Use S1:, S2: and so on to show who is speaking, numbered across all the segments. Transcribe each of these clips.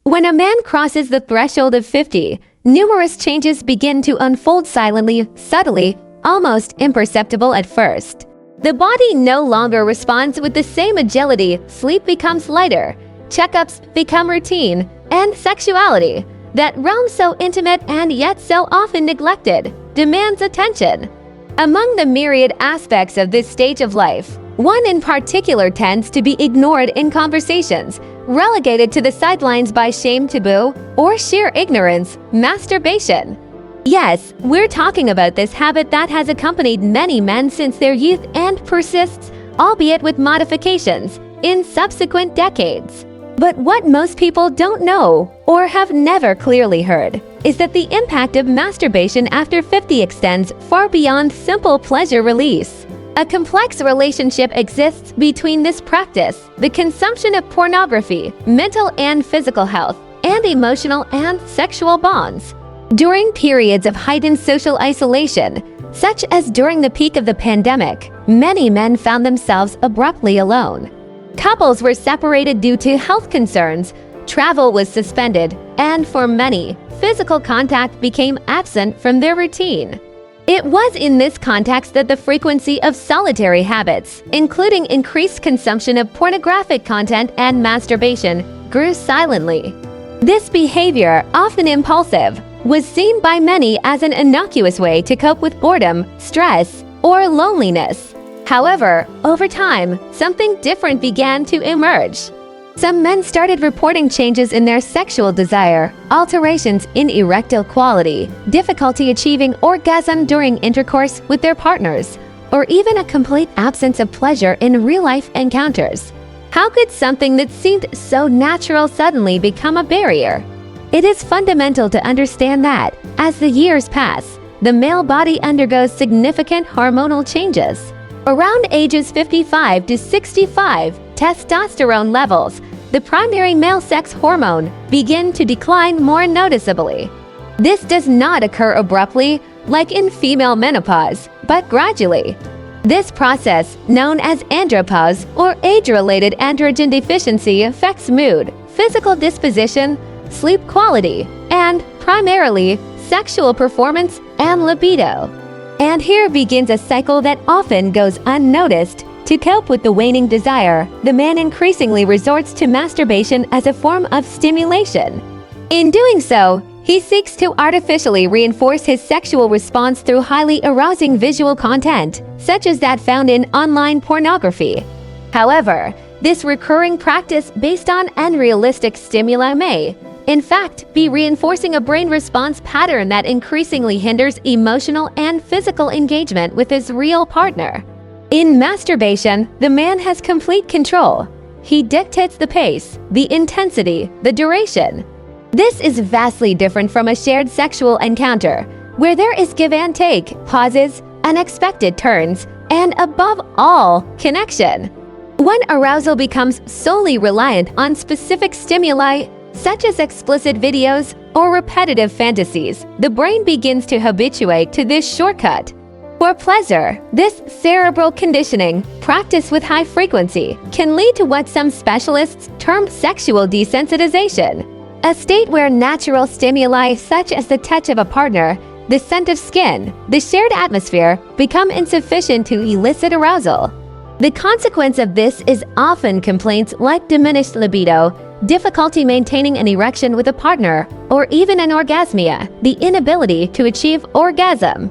S1: When a man crosses the threshold of 50, numerous changes begin to unfold silently, subtly, almost imperceptible at first. The body no longer responds with the same agility, sleep becomes lighter, checkups become routine, and sexuality, that realm so intimate and yet so often neglected, demands attention. Among the myriad aspects of this stage of life, one in particular tends to be ignored in conversations, relegated to the sidelines by shame, taboo, or sheer ignorance: masturbation. Yes, we're talking about this habit that has accompanied many men since their youth and persists, albeit with modifications, in subsequent decades. But what most people don't know, or have never clearly heard, is that the impact of masturbation after 50 extends far beyond simple pleasure release. A complex relationship exists between this practice, the consumption of pornography, mental and physical health, and emotional and sexual bonds. During periods of heightened social isolation, such as during the peak of the pandemic, many men found themselves abruptly alone. Couples were separated due to health concerns, travel was suspended, and for many, physical contact became absent from their routine. It was in this context that the frequency of solitary habits, including increased consumption of pornographic content and masturbation, grew silently. This behavior, often impulsive, was seen by many as an innocuous way to cope with boredom, stress, or loneliness. However, over time, something different began to emerge. Some men started reporting changes in their sexual desire, alterations in erectile quality, difficulty achieving orgasm during intercourse with their partners, or even a complete absence of pleasure in real-life encounters. How could something that seemed so natural suddenly become a barrier? It is fundamental to understand that, as the years pass, the male body undergoes significant hormonal changes. Around ages 55 to 65, testosterone levels, the primary male sex hormone, begin to decline more noticeably. This does not occur abruptly, like in female menopause, but gradually. This process, known as andropause or age-related androgen deficiency, affects mood, physical disposition, sleep quality, and, primarily, sexual performance and libido. And here begins a cycle that often goes unnoticed. To cope with the waning desire, the man increasingly resorts to masturbation as a form of stimulation. In doing so, he seeks to artificially reinforce his sexual response through highly arousing visual content, such as that found in online pornography. However, this recurring practice based on unrealistic stimuli may, in fact, be reinforcing a brain response pattern that increasingly hinders emotional and physical engagement with his real partner. In masturbation, the man has complete control. He dictates the pace, the intensity, the duration. This is vastly different from a shared sexual encounter, where there is give and take, pauses, unexpected turns, and above all, connection. When arousal becomes solely reliant on specific stimuli, such as explicit videos or repetitive fantasies, the brain begins to habituate to this shortcut. For pleasure, this cerebral conditioning, practiced with high frequency, can lead to what some specialists term sexual desensitization, a state where natural stimuli such as the touch of a partner, the scent of skin, the shared atmosphere become insufficient to elicit arousal. The consequence of this is often complaints like diminished libido, difficulty maintaining an erection with a partner, or even anorgasmia, the inability to achieve orgasm.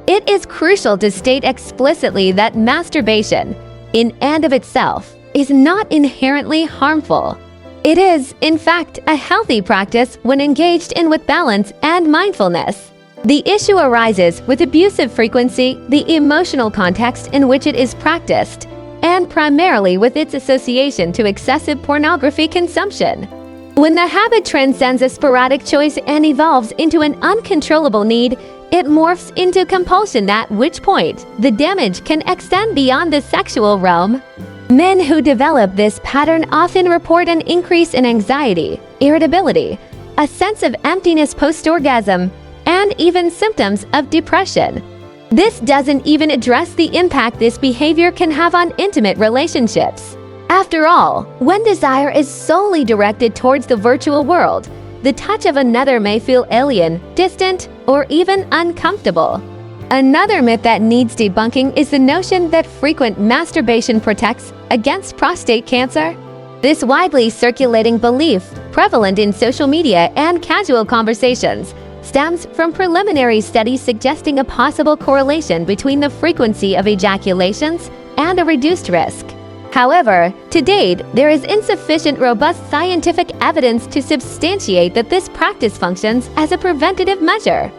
S1: It is crucial to state explicitly that masturbation, in and of itself, is not inherently harmful. It is, in fact, a healthy practice when engaged in with balance and mindfulness. The issue arises with abusive frequency, the emotional context in which it is practiced, and primarily with its association to excessive pornography consumption. When the habit transcends a sporadic choice and evolves into an uncontrollable need, it morphs into compulsion, at which point the damage can extend beyond the sexual realm. Men who develop this pattern often report an increase in anxiety, irritability, a sense of emptiness post-orgasm, and even symptoms of depression. This doesn't even address the impact this behavior can have on intimate relationships. After all, when desire is solely directed towards the virtual world, the touch of another may feel alien, distant, or even uncomfortable. Another myth that needs debunking is the notion that frequent masturbation protects against prostate cancer. This widely circulating belief, prevalent in social media and casual conversations, stems from preliminary studies suggesting a possible correlation between the frequency of ejaculations and a reduced risk. However, to date, there is insufficient robust scientific evidence to substantiate that this practice functions as a preventative measure.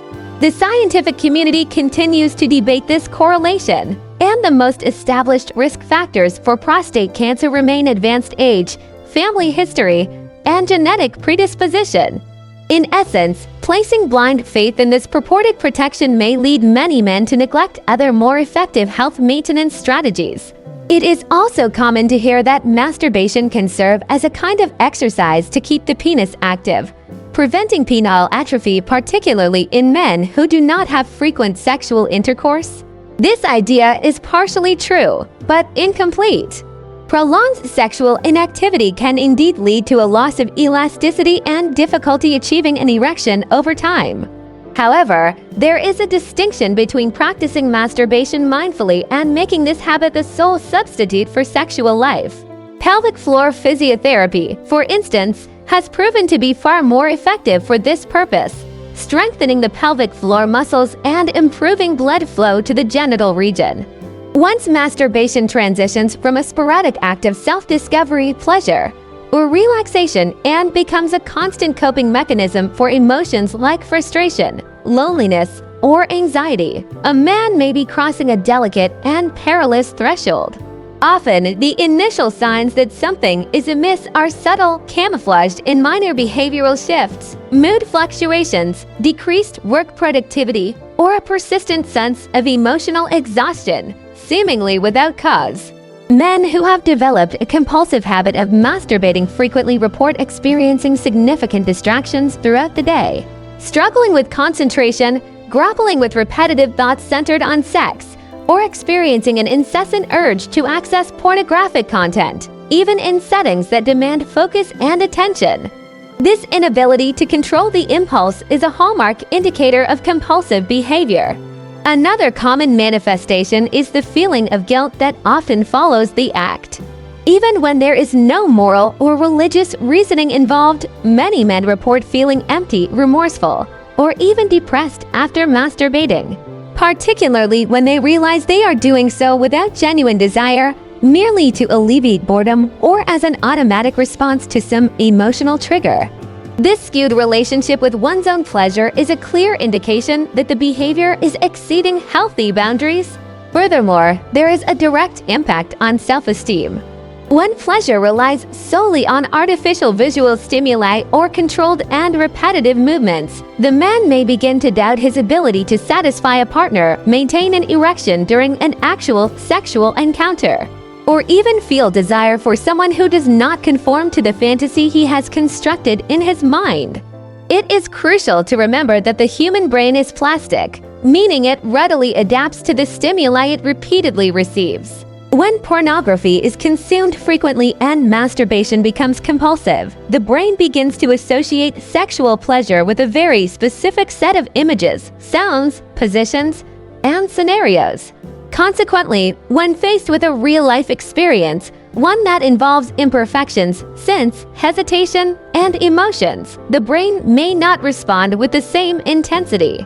S1: The scientific community continues to debate this correlation, and the most established risk factors for prostate cancer remain advanced age, family history, and genetic predisposition. In essence, placing blind faith in this purported protection may lead many men to neglect other more effective health maintenance strategies. It is also common to hear that masturbation can serve as a kind of exercise to keep the penis active, preventing penile atrophy, particularly in men who do not have frequent sexual intercourse. This idea is partially true, but incomplete. Prolonged sexual inactivity can indeed lead to a loss of elasticity and difficulty achieving an erection over time. However, there is a distinction between practicing masturbation mindfully and making this habit the sole substitute for sexual life. Pelvic floor physiotherapy, for instance, has proven to be far more effective for this purpose, strengthening the pelvic floor muscles and improving blood flow to the genital region. Once masturbation transitions from a sporadic act of self-discovery, pleasure, or relaxation and becomes a constant coping mechanism for emotions like frustration, loneliness, or anxiety, a man may be crossing a delicate and perilous threshold. Often, the initial signs that something is amiss are subtle, camouflaged in minor behavioral shifts, mood fluctuations, decreased work productivity, or a persistent sense of emotional exhaustion, seemingly without cause. Men who have developed a compulsive habit of masturbating frequently report experiencing significant distractions throughout the day, struggling with concentration, grappling with repetitive thoughts centered on sex, or experiencing an incessant urge to access pornographic content, even in settings that demand focus and attention. This inability to control the impulse is a hallmark indicator of compulsive behavior. Another common manifestation is the feeling of guilt that often follows the act. Even when there is no moral or religious reasoning involved, many men report feeling empty, remorseful, or even depressed after masturbating, particularly when they realize they are doing so without genuine desire, merely to alleviate boredom or as an automatic response to some emotional trigger. This skewed relationship with one's own pleasure is a clear indication that the behavior is exceeding healthy boundaries. Furthermore, there is a direct impact on self-esteem. When pleasure relies solely on artificial visual stimuli or controlled and repetitive movements, the man may begin to doubt his ability to satisfy a partner, maintain an erection during an actual sexual encounter, or even feel desire for someone who does not conform to the fantasy he has constructed in his mind. It is crucial to remember that the human brain is plastic, meaning it readily adapts to the stimuli it repeatedly receives. When pornography is consumed frequently and masturbation becomes compulsive, the brain begins to associate sexual pleasure with a very specific set of images, sounds, positions, and scenarios. Consequently, when faced with a real-life experience, one that involves imperfections, sense, hesitation, and emotions, the brain may not respond with the same intensity.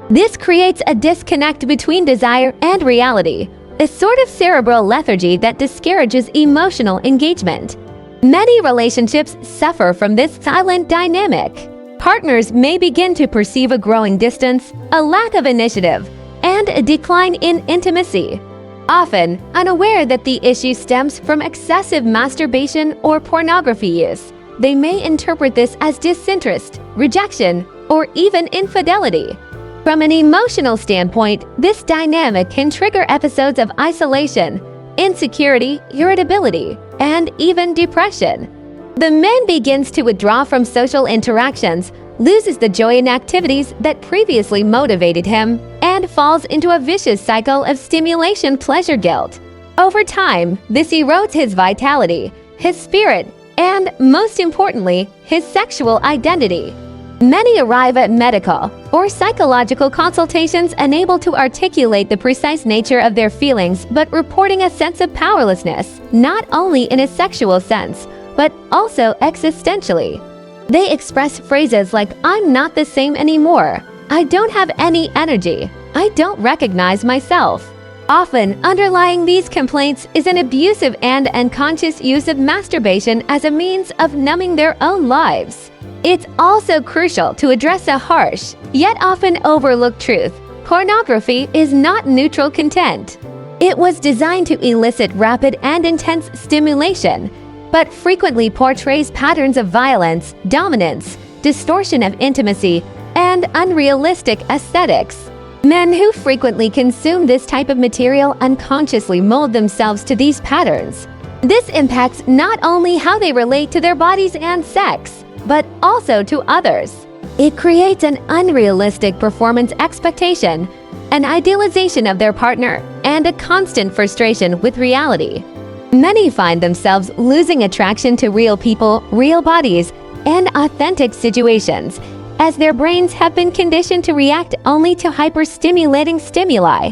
S1: This creates a disconnect between desire and reality, a sort of cerebral lethargy that discourages emotional engagement. Many relationships suffer from this silent dynamic. Partners may begin to perceive a growing distance, a lack of initiative, and a decline in intimacy, often unaware that the issue stems from excessive masturbation or pornography use. They may interpret this as disinterest, rejection, or even infidelity. From an emotional standpoint, this dynamic can trigger episodes of isolation, insecurity, irritability, and even depression. The man begins to withdraw from social interactions, loses the joy in activities that previously motivated him, and falls into a vicious cycle of stimulation pleasure guilt. Over time, this erodes his vitality, his spirit, and, most importantly, his sexual identity. Many arrive at medical or psychological consultations unable to articulate the precise nature of their feelings but reporting a sense of powerlessness, not only in a sexual sense, but also existentially. They express phrases like, "I'm not the same anymore," "I don't have any energy," "I don't recognize myself." Often, underlying these complaints is an abusive and unconscious use of masturbation as a means of numbing their own lives. It's also crucial to address a harsh, yet often overlooked truth. Pornography is not neutral content. It was designed to elicit rapid and intense stimulation, but frequently portrays patterns of violence, dominance, distortion of intimacy, and unrealistic aesthetics. Men who frequently consume this type of material unconsciously mold themselves to these patterns. This impacts not only how they relate to their bodies and sex, but also to others. It creates an unrealistic performance expectation, an idealization of their partner, and a constant frustration with reality. Many find themselves losing attraction to real people, real bodies, and authentic situations, as their brains have been conditioned to react only to hyperstimulating stimuli.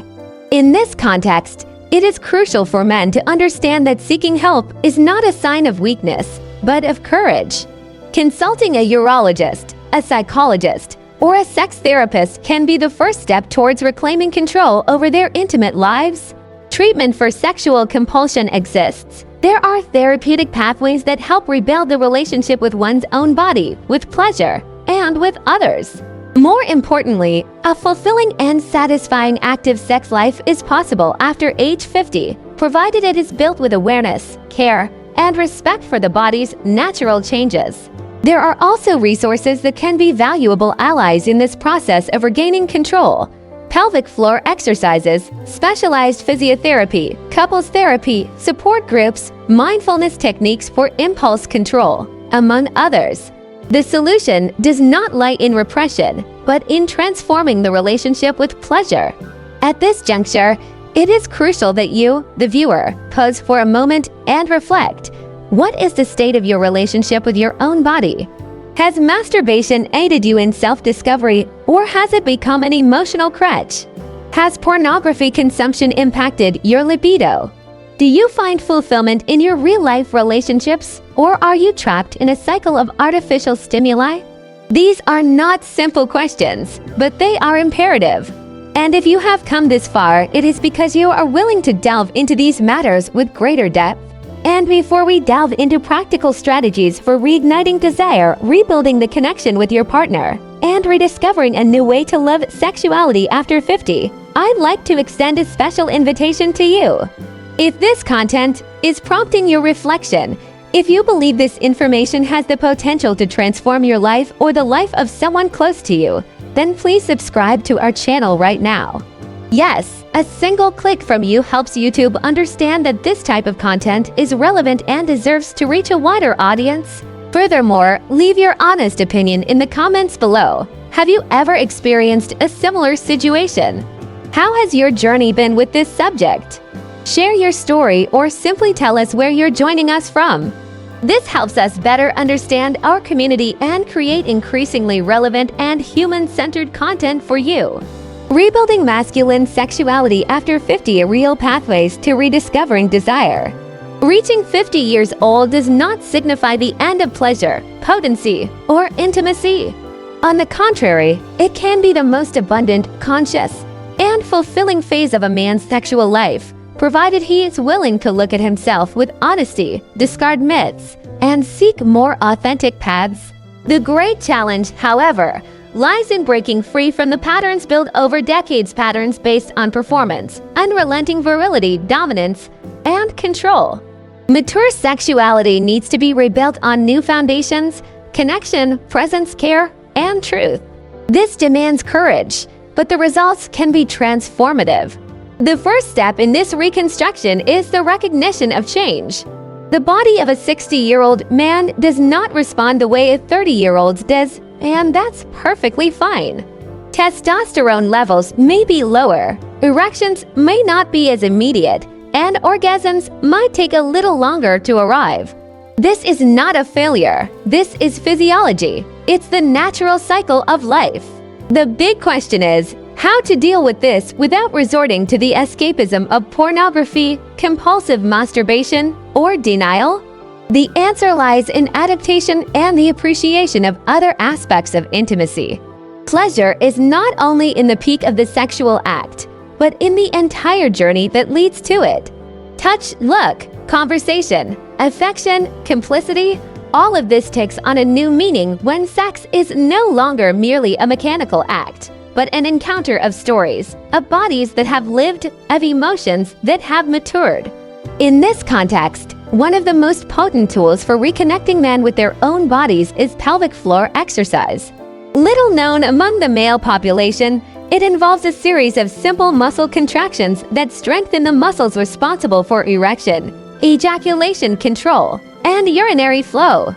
S1: In this context, it is crucial for men to understand that seeking help is not a sign of weakness, but of courage. Consulting a urologist, a psychologist, or a sex therapist can be the first step towards reclaiming control over their intimate lives. Treatment for sexual compulsion exists. There are therapeutic pathways that help rebuild the relationship with one's own body, with pleasure, and with others. More importantly, a fulfilling and satisfying active sex life is possible after age 50, provided it is built with awareness, care, and respect for the body's natural changes. There are also resources that can be valuable allies in this process of regaining control. Pelvic floor exercises, specialized physiotherapy, couples therapy, support groups, mindfulness techniques for impulse control, among others. The solution does not lie in repression, but in transforming the relationship with pleasure. At this juncture, it is crucial that you, the viewer, pause for a moment and reflect. What is the state of your relationship with your own body? Has masturbation aided you in self-discovery, or has it become an emotional crutch? Has pornography consumption impacted your libido? Do you find fulfillment in your real-life relationships, or are you trapped in a cycle of artificial stimuli? These are not simple questions, but they are imperative. And if you have come this far, it is because you are willing to delve into these matters with greater depth. And before we delve into practical strategies for reigniting desire, rebuilding the connection with your partner, and rediscovering a new way to love sexuality after 50, I'd like to extend a special invitation to you. If this content is prompting your reflection, if you believe this information has the potential to transform your life or the life of someone close to you, then please subscribe to our channel right now. Yes, a single click from you helps YouTube understand that this type of content is relevant and deserves to reach a wider audience. Furthermore, leave your honest opinion in the comments below. Have you ever experienced a similar situation? How has your journey been with this subject? Share your story or simply tell us where you're joining us from. This helps us better understand our community and create increasingly relevant and human-centered content for you. Rebuilding masculine sexuality after 50 real pathways to rediscovering desire. Reaching 50 years old does not signify the end of pleasure, potency, or intimacy. On the contrary, it can be the most abundant, conscious, and fulfilling phase of a man's sexual life, provided he is willing to look at himself with honesty, discard myths, and seek more authentic paths. The great challenge, however, lies in breaking free from the patterns built over decades, patterns based on performance, unrelenting virility, dominance, and control. Mature sexuality needs to be rebuilt on new foundations: connection, presence, care, and truth. This demands courage, but the results can be transformative. The first step in this reconstruction is the recognition of change. The body of a 60-year-old man does not respond the way a 30-year-old does, and that's perfectly fine. Testosterone levels may be lower, erections may not be as immediate, and orgasms might take a little longer to arrive. This is not a failure. This is physiology. It's the natural cycle of life. The big question is how to deal with this without resorting to the escapism of pornography, compulsive masturbation, or denial? The answer lies in adaptation and the appreciation of other aspects of intimacy. Pleasure is not only in the peak of the sexual act, but in the entire journey that leads to it. Touch, look, conversation, affection, complicity, all of this takes on a new meaning when sex is no longer merely a mechanical act, but an encounter of stories, of bodies that have lived, of emotions that have matured. In this context, one of the most potent tools for reconnecting men with their own bodies is pelvic floor exercise. Little known among the male population, it involves a series of simple muscle contractions that strengthen the muscles responsible for erection, ejaculation control, and urinary flow.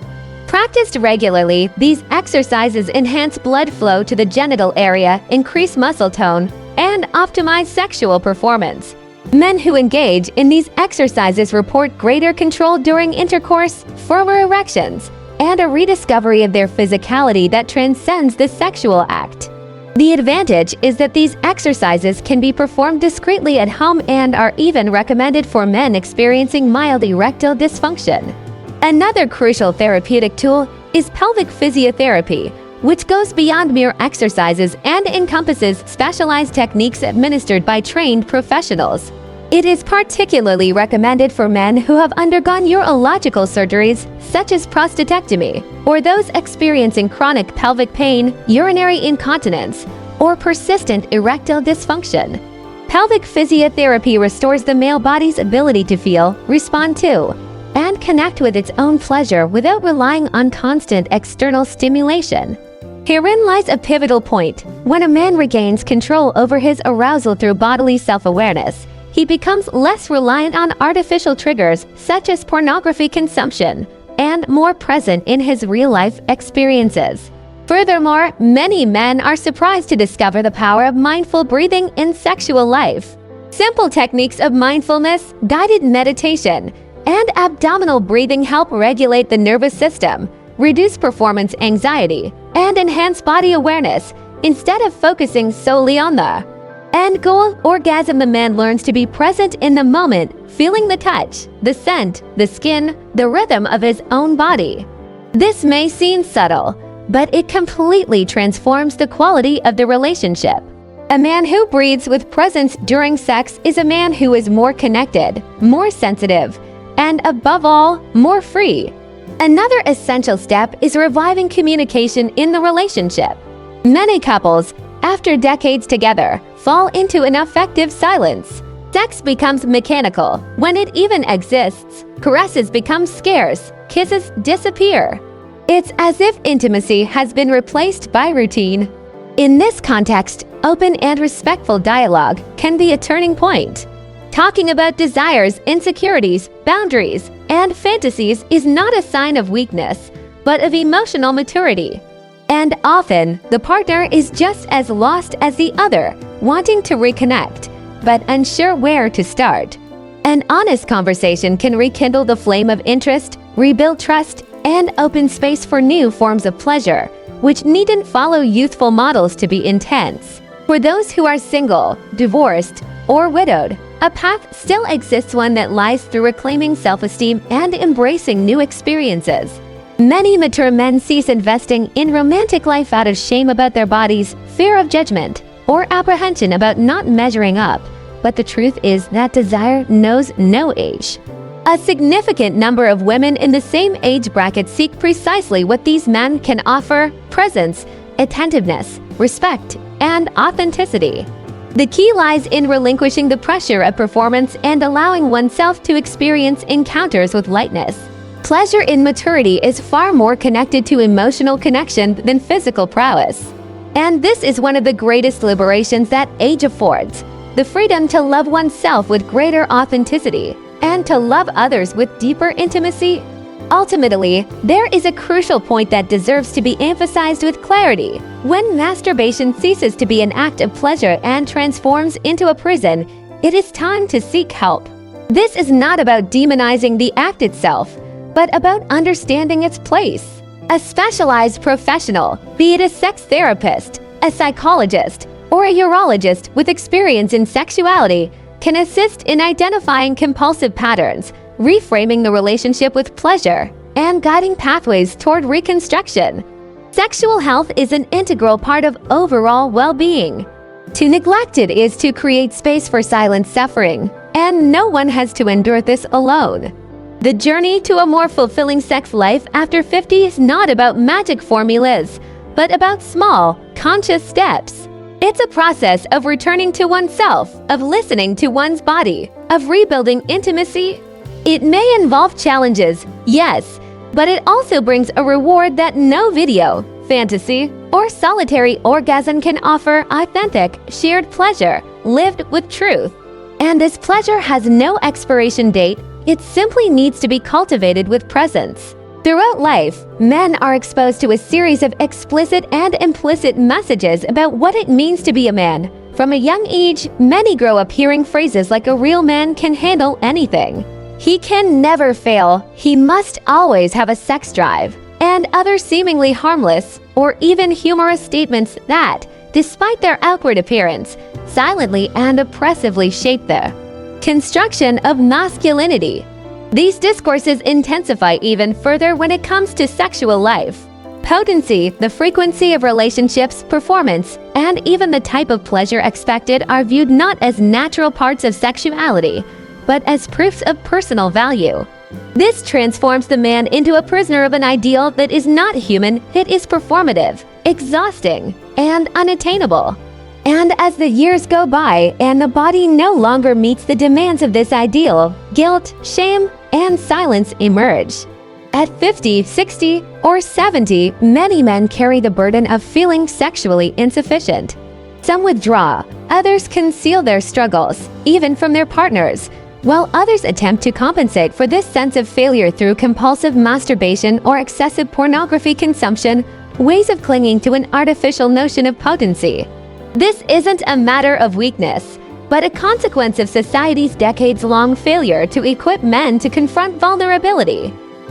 S1: Practiced regularly, these exercises enhance blood flow to the genital area, increase muscle tone, and optimize sexual performance. Men who engage in these exercises report greater control during intercourse, firmer erections, and a rediscovery of their physicality that transcends the sexual act. The advantage is that these exercises can be performed discreetly at home and are even recommended for men experiencing mild erectile dysfunction. Another crucial therapeutic tool is pelvic physiotherapy, which goes beyond mere exercises and encompasses specialized techniques administered by trained professionals. It is particularly recommended for men who have undergone urological surgeries, such as prostatectomy, or those experiencing chronic pelvic pain, urinary incontinence, or persistent erectile dysfunction. Pelvic physiotherapy restores the male body's ability to feel, respond to, and connect with its own pleasure without relying on constant external stimulation. Herein lies a pivotal point. When a man regains control over his arousal through bodily self-awareness, he becomes less reliant on artificial triggers such as pornography consumption and more present in his real-life experiences. Furthermore, many men are surprised to discover the power of mindful breathing in sexual life. Simple techniques of mindfulness, guided meditation, and abdominal breathing help regulate the nervous system, reduce performance anxiety, and enhance body awareness instead of focusing solely on the end goal. Orgasm. The man learns to be present in the moment, feeling the touch, the scent, the skin, the rhythm of his own body. This may seem subtle, but it completely transforms the quality of the relationship. A man who breathes with presence during sex is a man who is more connected, more sensitive, and above all, more free. Another essential step is reviving communication in the relationship. Many couples, after decades together, fall into an affective silence. Sex becomes mechanical when it even exists. Caresses become scarce. Kisses disappear. It's as if intimacy has been replaced by routine. In this context, open and respectful dialogue can be a turning point. Talking about desires, insecurities, boundaries, and fantasies is not a sign of weakness, but of emotional maturity. And often, the partner is just as lost as the other, wanting to reconnect, but unsure where to start. An honest conversation can rekindle the flame of interest, rebuild trust, and open space for new forms of pleasure, which needn't follow youthful models to be intense. For those who are single, divorced, or widowed, a path still exists, one that lies through reclaiming self-esteem and embracing new experiences. Many mature men cease investing in romantic life out of shame about their bodies, fear of judgment, or apprehension about not measuring up. But the truth is that desire knows no age. A significant number of women in the same age bracket seek precisely what these men can offer: presence, attentiveness, respect, and authenticity. The key lies in relinquishing the pressure of performance and allowing oneself to experience encounters with lightness. Pleasure in maturity is far more connected to emotional connection than physical prowess. And this is one of the greatest liberations that age affords: the freedom to love oneself with greater authenticity and to love others with deeper intimacy. Ultimately, there is a crucial point that deserves to be emphasized with clarity. When masturbation ceases to be an act of pleasure and transforms into a prison, it is time to seek help. This is not about demonizing the act itself, but about understanding its place. A specialized professional, be it a sex therapist, a psychologist, or a urologist with experience in sexuality, can assist in identifying compulsive patterns, reframing the relationship with pleasure, and guiding pathways toward reconstruction. Sexual health is an integral part of overall well-being. To neglect it is to create space for silent suffering, and no one has to endure this alone. The journey to a more fulfilling sex life after 50 is not about magic formulas, but about small, conscious steps. It's a process of returning to oneself, of listening to one's body, of rebuilding intimacy. It may involve challenges, yes, but it also brings a reward that no video, fantasy, or solitary orgasm can offer: authentic, shared pleasure, lived with truth. And this pleasure has no expiration date, it simply needs to be cultivated with presence. Throughout life, men are exposed to a series of explicit and implicit messages about what it means to be a man. From a young age, many grow up hearing phrases like "a real man can handle anything," "he can never fail," "he must always have a sex drive," and other seemingly harmless or even humorous statements that, despite their outward appearance, silently and oppressively shape the construction of masculinity. These discourses intensify even further when it comes to sexual life. Potency, the frequency of relationships, performance, and even the type of pleasure expected are viewed not as natural parts of sexuality, but as proofs of personal value. This transforms the man into a prisoner of an ideal that is not human, it is performative, exhausting, and unattainable. And as the years go by and the body no longer meets the demands of this ideal, guilt, shame, and silence emerge. At 50, 60, or 70, many men carry the burden of feeling sexually insufficient. Some withdraw, others conceal their struggles, even from their partners, while others attempt to compensate for this sense of failure through compulsive masturbation or excessive pornography consumption, ways of clinging to an artificial notion of potency. This isn't a matter of weakness, but a consequence of society's decades-long failure to equip men to confront vulnerability.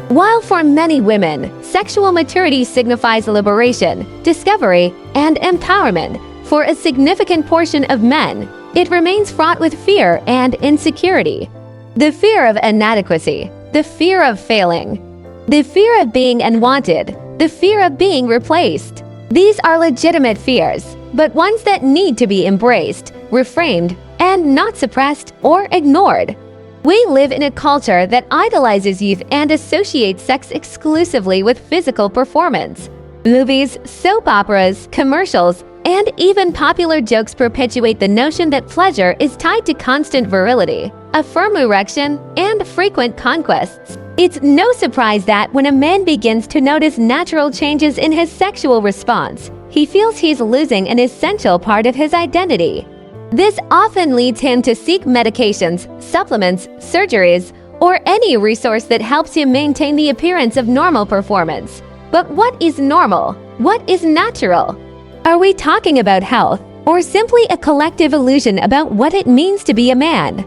S1: While for many women, sexual maturity signifies liberation, discovery, and empowerment, for a significant portion of men, it remains fraught with fear and insecurity. The fear of inadequacy, the fear of failing, the fear of being unwanted, the fear of being replaced. These are legitimate fears, but ones that need to be embraced, reframed, and not suppressed or ignored. We live in a culture that idolizes youth and associates sex exclusively with physical performance. Movies, soap operas, commercials, and even popular jokes perpetuate the notion that pleasure is tied to constant virility, a firm erection, and frequent conquests. It's no surprise that when a man begins to notice natural changes in his sexual response, he feels he's losing an essential part of his identity. This often leads him to seek medications, supplements, surgeries, or any resource that helps him maintain the appearance of normal performance. But what is normal? What is natural? Are we talking about health, or simply a collective illusion about what it means to be a man?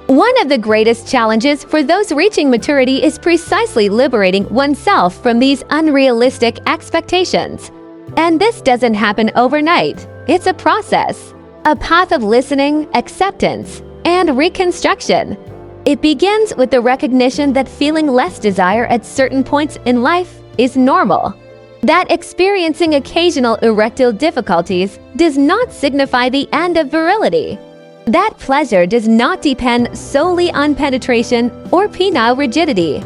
S1: One of the greatest challenges for those reaching maturity is precisely liberating oneself from these unrealistic expectations. And this doesn't happen overnight. It's a process, a path of listening, acceptance, and reconstruction. It begins with the recognition that feeling less desire at certain points in life is normal. That experiencing occasional erectile difficulties does not signify the end of virility. That pleasure does not depend solely on penetration or penile rigidity.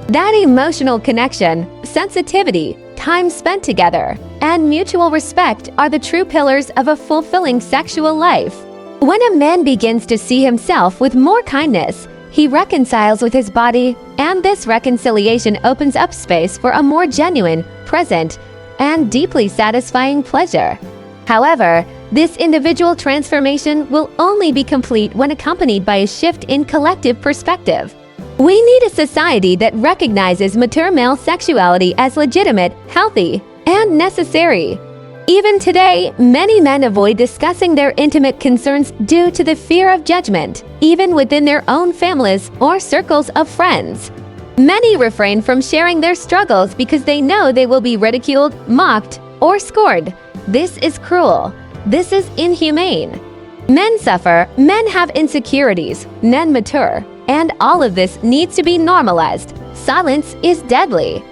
S1: That emotional connection, sensitivity, time spent together, and mutual respect are the true pillars of a fulfilling sexual life. When a man begins to see himself with more kindness, he reconciles with his body, and this reconciliation opens up space for a more genuine, present, and deeply satisfying pleasure. However, this individual transformation will only be complete when accompanied by a shift in collective perspective. We need a society that recognizes mature male sexuality as legitimate, healthy, and necessary. Even today, many men avoid discussing their intimate concerns due to the fear of judgment, even within their own families or circles of friends. Many refrain from sharing their struggles because they know they will be ridiculed, mocked, or scorned. This is cruel. This is inhumane. Men suffer, men have insecurities, men mature, and all of this needs to be normalized. Silence is deadly.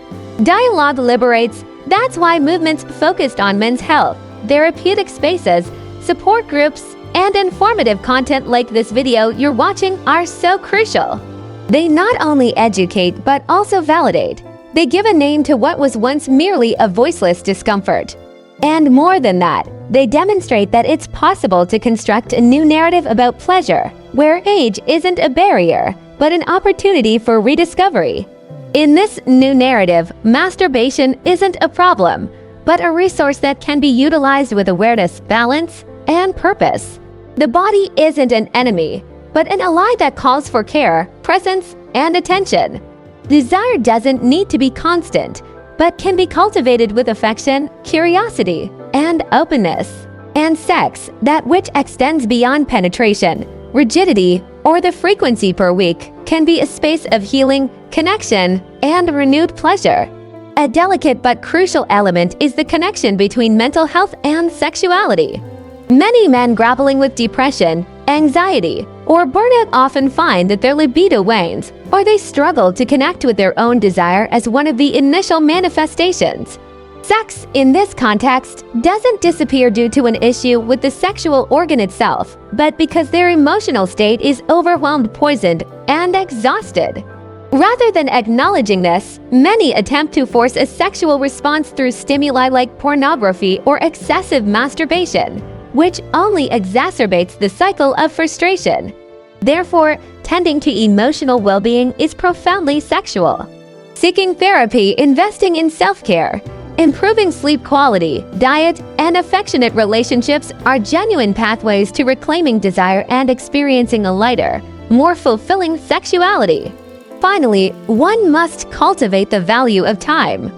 S1: Dialogue liberates. That's why movements focused on men's health, therapeutic spaces, support groups, and informative content like this video you're watching are so crucial. They not only educate but also validate. They give a name to what was once merely a voiceless discomfort. And more than that, they demonstrate that it's possible to construct a new narrative about pleasure, where age isn't a barrier, but an opportunity for rediscovery. In this new narrative, masturbation isn't a problem, but a resource that can be utilized with awareness, balance, and purpose. The body isn't an enemy, but an ally that calls for care, presence, and attention. Desire doesn't need to be constant, but can be cultivated with affection, curiosity, and openness. And sex, that which extends beyond penetration, rigidity, or the frequency per week, can be a space of healing, connection, and renewed pleasure. A delicate but crucial element is the connection between mental health and sexuality. Many men grappling with depression, anxiety, or burnout often find that their libido wanes, or they struggle to connect with their own desire as one of the initial manifestations. Sex, in this context, doesn't disappear due to an issue with the sexual organ itself, but because their emotional state is overwhelmed, poisoned, and exhausted. Rather than acknowledging this, many attempt to force a sexual response through stimuli like pornography or excessive masturbation, which only exacerbates the cycle of frustration. Therefore, tending to emotional well-being is profoundly sexual. Seeking therapy, investing in self-care, improving sleep quality, diet, and affectionate relationships are genuine pathways to reclaiming desire and experiencing a lighter, more fulfilling sexuality. Finally, one must cultivate the value of time.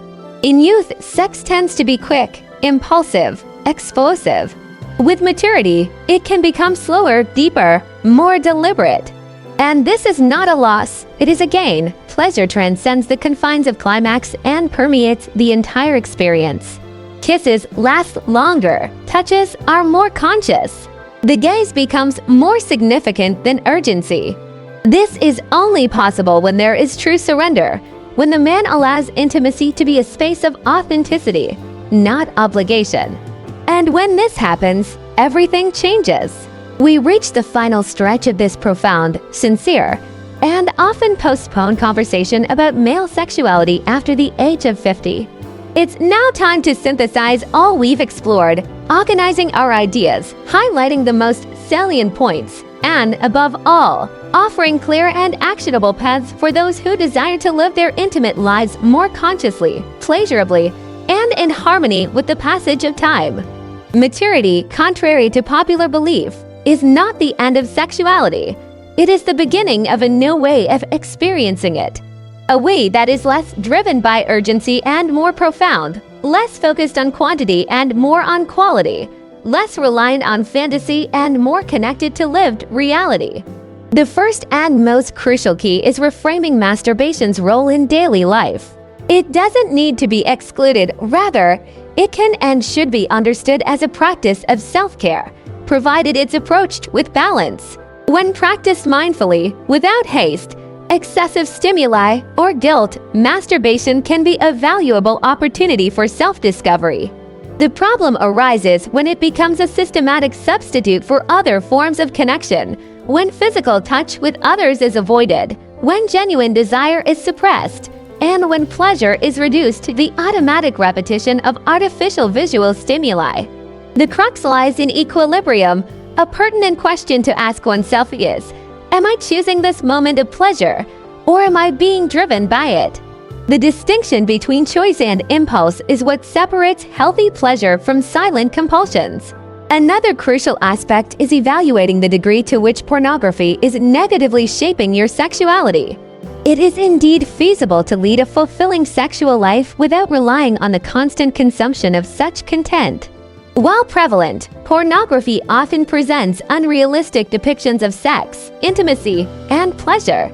S1: In youth, sex tends to be quick, impulsive, explosive. With maturity, it can become slower, deeper, more deliberate. And this is not a loss, it is a gain. Pleasure transcends the confines of climax and permeates the entire experience. Kisses last longer, touches are more conscious. The gaze becomes more significant than urgency. This is only possible when there is true surrender, when the man allows intimacy to be a space of authenticity, not obligation. And when this happens, everything changes. We reach the final stretch of this profound, sincere, and often postponed conversation about male sexuality after the age of 50. It's now time to synthesize all we've explored, organizing our ideas, highlighting the most salient points, and above all, offering clear and actionable paths for those who desire to live their intimate lives more consciously, pleasurably, and in harmony with the passage of time. Maturity, contrary to popular belief, is not the end of sexuality. It is the beginning of a new way of experiencing it. A way that is less driven by urgency and more profound, less focused on quantity and more on quality, less reliant on fantasy and more connected to lived reality. The first and most crucial key is reframing masturbation's role in daily life. It doesn't need to be excluded, rather, it can and should be understood as a practice of self-care, provided it's approached with balance. When practiced mindfully, without haste, excessive stimuli, or guilt, masturbation can be a valuable opportunity for self-discovery. The problem arises when it becomes a systematic substitute for other forms of connection, when physical touch with others is avoided, when genuine desire is suppressed, and when pleasure is reduced to the automatic repetition of artificial visual stimuli. The crux lies in equilibrium. A pertinent question to ask oneself is, am I choosing this moment of pleasure, or am I being driven by it? The distinction between choice and impulse is what separates healthy pleasure from silent compulsions. Another crucial aspect is evaluating the degree to which pornography is negatively shaping your sexuality. It is indeed feasible to lead a fulfilling sexual life without relying on the constant consumption of such content. While prevalent, pornography often presents unrealistic depictions of sex, intimacy, and pleasure.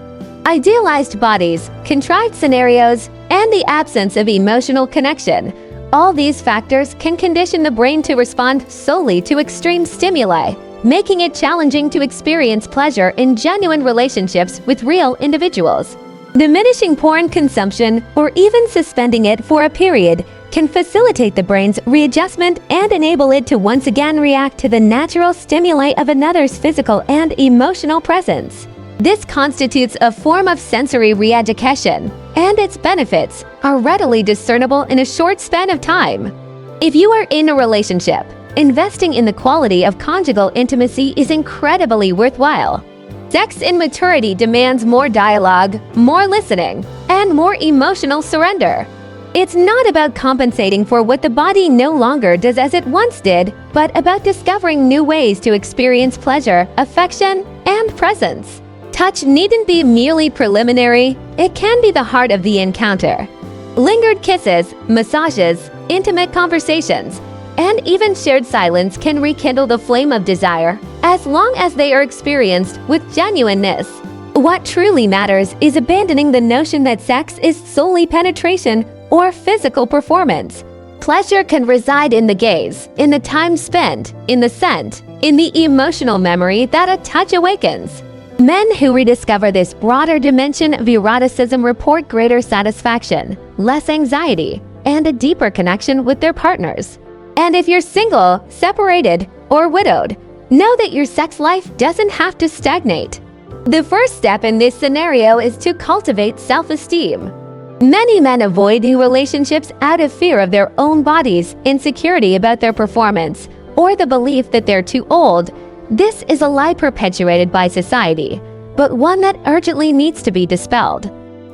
S1: Idealized bodies, contrived scenarios, and the absence of emotional connection. All these factors can condition the brain to respond solely to extreme stimuli, making it challenging to experience pleasure in genuine relationships with real individuals. Diminishing porn consumption, or even suspending it for a period, can facilitate the brain's readjustment and enable it to once again react to the natural stimuli of another's physical and emotional presence. This constitutes a form of sensory re-education, and its benefits are readily discernible in a short span of time. If you are in a relationship, investing in the quality of conjugal intimacy is incredibly worthwhile. Sex in maturity demands more dialogue, more listening, and more emotional surrender. It's not about compensating for what the body no longer does as it once did, but about discovering new ways to experience pleasure, affection, and presence. Touch needn't be merely preliminary, it can be the heart of the encounter. Lingered kisses, massages, intimate conversations, and even shared silence can rekindle the flame of desire, as long as they are experienced with genuineness. What truly matters is abandoning the notion that sex is solely penetration or physical performance. Pleasure can reside in the gaze, in the time spent, in the scent, in the emotional memory that a touch awakens. Men who rediscover this broader dimension of eroticism report greater satisfaction, less anxiety, and a deeper connection with their partners. And if you're single, separated, or widowed, know that your sex life doesn't have to stagnate. The first step in this scenario is to cultivate self-esteem. Many men avoid new relationships out of fear of their own bodies, insecurity about their performance, or the belief that they're too old. This is a lie perpetuated by society, but one that urgently needs to be dispelled.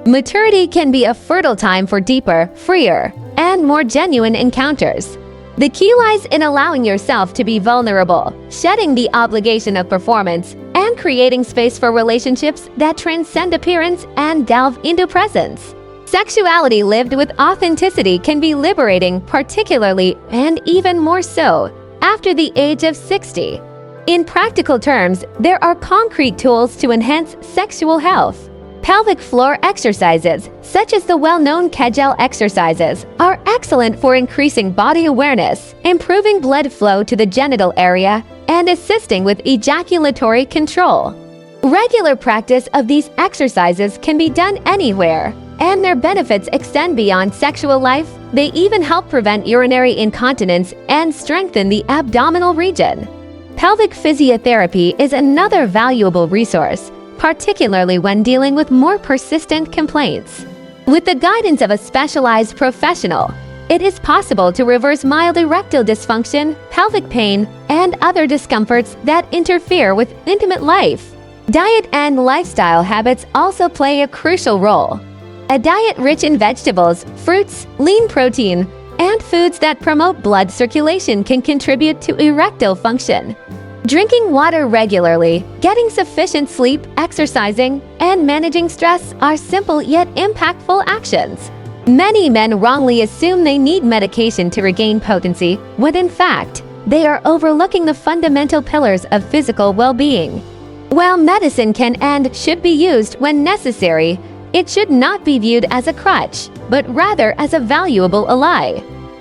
S1: Maturity can be a fertile time for deeper, freer, and more genuine encounters. The key lies in allowing yourself to be vulnerable, shedding the obligation of performance, and creating space for relationships that transcend appearance and delve into presence. Sexuality lived with authenticity can be liberating, particularly and even more so after the age of 60. In practical terms, there are concrete tools to enhance sexual health. Pelvic floor exercises, such as the well-known Kegel exercises, are excellent for increasing body awareness, improving blood flow to the genital area, and assisting with ejaculatory control. Regular practice of these exercises can be done anywhere, and their benefits extend beyond sexual life. They even help prevent urinary incontinence and strengthen the abdominal region. Pelvic physiotherapy is another valuable resource, particularly when dealing with more persistent complaints. With the guidance of a specialized professional, it is possible to reverse mild erectile dysfunction, pelvic pain, and other discomforts that interfere with intimate life. Diet and lifestyle habits also play a crucial role. A diet rich in vegetables, fruits, lean protein, and foods that promote blood circulation can contribute to erectile function. Drinking water regularly, getting sufficient sleep, exercising, and managing stress are simple yet impactful actions. Many men wrongly assume they need medication to regain potency, when in fact, they are overlooking the fundamental pillars of physical well-being. While medicine can and should be used when necessary, it should not be viewed as a crutch, but rather as a valuable ally.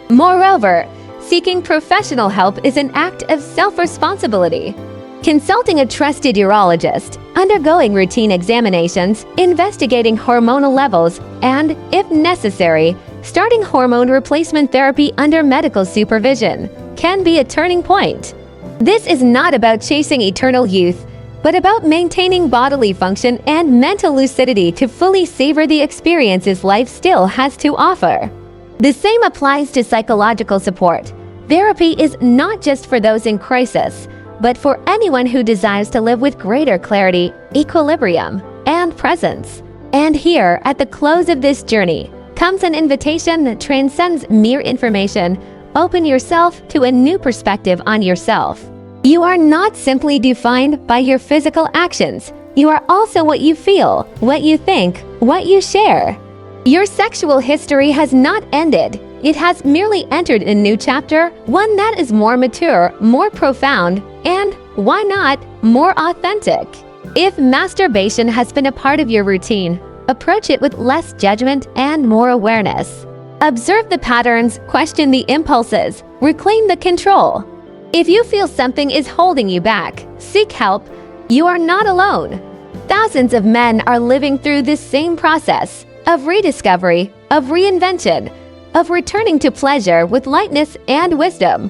S1: Moreover, seeking professional help is an act of self-responsibility. Consulting a trusted urologist, undergoing routine examinations, investigating hormonal levels, and, if necessary, starting hormone replacement therapy under medical supervision can be a turning point. This is not about chasing eternal youth, but about maintaining bodily function and mental lucidity to fully savor the experiences life still has to offer. The same applies to psychological support. Therapy is not just for those in crisis, but for anyone who desires to live with greater clarity, equilibrium, and presence. And here, at the close of this journey, comes an invitation that transcends mere information. Open yourself to a new perspective on yourself. You are not simply defined by your physical actions. You are also what you feel, what you think, what you share. Your sexual history has not ended. It has merely entered a new chapter, one that is more mature, more profound, and, why not, more authentic. If masturbation has been a part of your routine, approach it with less judgment and more awareness. Observe the patterns, question the impulses, reclaim the control. If you feel something is holding you back, seek help. You are not alone. Thousands of men are living through this same process of rediscovery, of reinvention, of returning to pleasure with lightness and wisdom.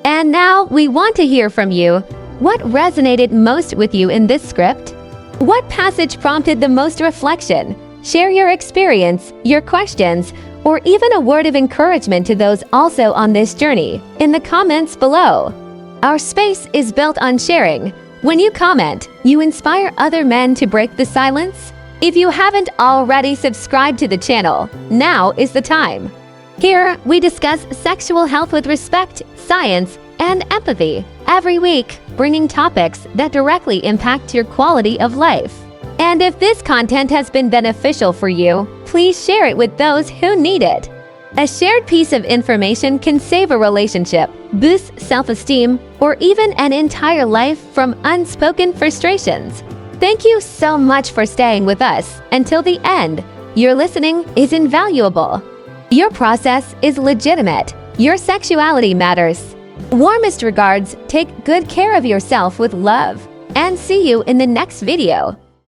S1: And now we want to hear from you. What resonated most with you in this script? What passage prompted the most reflection? Share your experience, your questions, or even a word of encouragement to those also on this journey in the comments below. Our space is built on sharing. When you comment, you inspire other men to break the silence. If you haven't already subscribed to the channel, now is the time. Here, we discuss sexual health with respect, science, and empathy every week, bringing topics that directly impact your quality of life. And if this content has been beneficial for you, please share it with those who need it. A shared piece of information can save a relationship, boost self-esteem, or even an entire life from unspoken frustrations. Thank you so much for staying with us until the end. Your listening is invaluable. Your process is legitimate. Your sexuality matters. Warmest regards, take good care of yourself with love, and see you in the next video.